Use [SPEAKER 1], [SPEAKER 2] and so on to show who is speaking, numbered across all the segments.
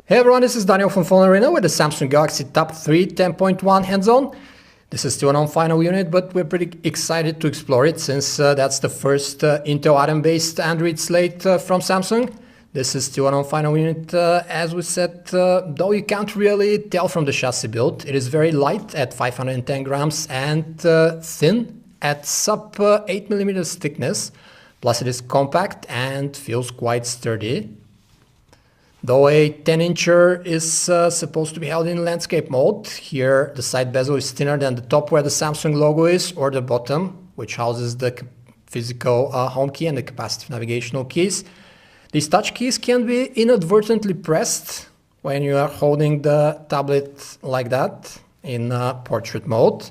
[SPEAKER 1] Hey everyone, this is Daniel from Phone Arena with the Samsung Galaxy Tab 3 10.1 hands-on. This is still a non-final unit, but we're pretty excited to explore it since that's the first Intel Atom-based Android slate from Samsung. This is still a non-final unit, as we said, though you can't really tell from the chassis build. It is very light at 510 grams and thin at sub 8 millimeters thickness. Plus it is compact and feels quite sturdy. Though a 10-incher is supposed to be held in landscape mode, here the side bezel is thinner than the top where the Samsung logo is, or the bottom, which houses the physical home key and the capacitive navigational keys. These touch keys can be inadvertently pressed when you are holding the tablet like that in portrait mode.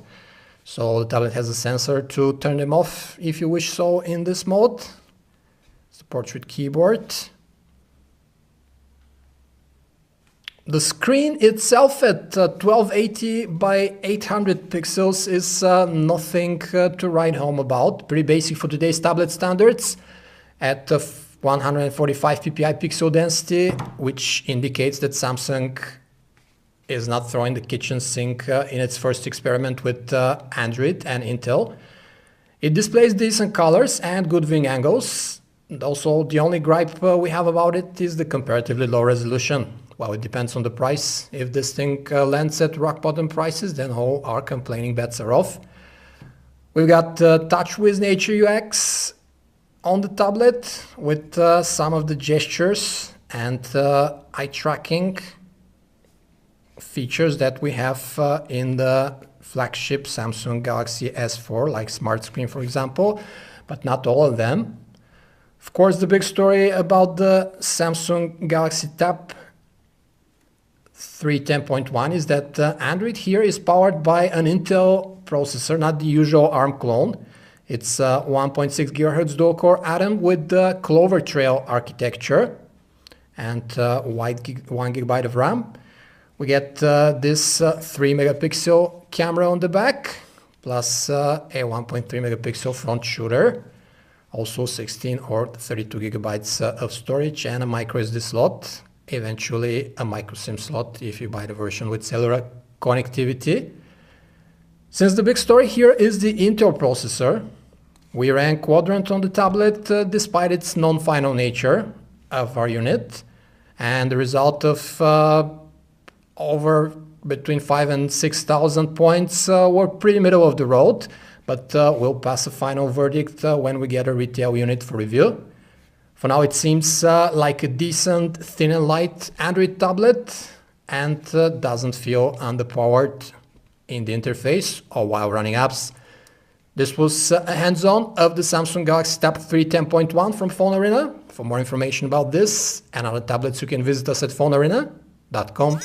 [SPEAKER 1] So the tablet has a sensor to turn them off if you wish so in this mode. It's the portrait keyboard. The screen itself at 1280 by 800 pixels is nothing to write home about. Pretty basic for today's tablet standards at 145 ppi pixel density, which indicates that Samsung is not throwing the kitchen sink in its first experiment with Android and Intel. It displays decent colors and good viewing angles. And also, the only gripe we have about it is the comparatively low resolution. Well, it depends on the price. If this thing lands at rock bottom prices, then all our complaining bets are off. We've got TouchWiz Nature UX on the tablet with some of the gestures and eye tracking features that we have in the flagship Samsung Galaxy S4, like Smart Screen, for example, but not all of them. Of course, the big story about the Samsung Galaxy Tab 3 10.1 is that Android here is powered by an Intel processor, not the usual ARM clone. It's 1.6 GHz dual-core Atom with the Clover Trail architecture and 1 GB of RAM. We get this 3 megapixel camera on the back, plus a 1.3 megapixel front shooter. Also 16 or 32 gigabytes of storage and a micro SD slot. Eventually a micro SIM slot if you buy the version with cellular connectivity. Since the big story here is the Intel processor, we ran Quadrant on the tablet despite its non-final nature of our unit, and the result of over between 5,000 and 6,000 points were pretty middle of the road, but we'll pass a final verdict when we get a retail unit for review. For now, it seems like a decent, thin and light Android tablet and doesn't feel underpowered in the interface or while running apps. This was a hands-on of the Samsung Galaxy Tab 3 10.1 from Phone Arena. For more information about this and other tablets, you can visit us at phonearena.com.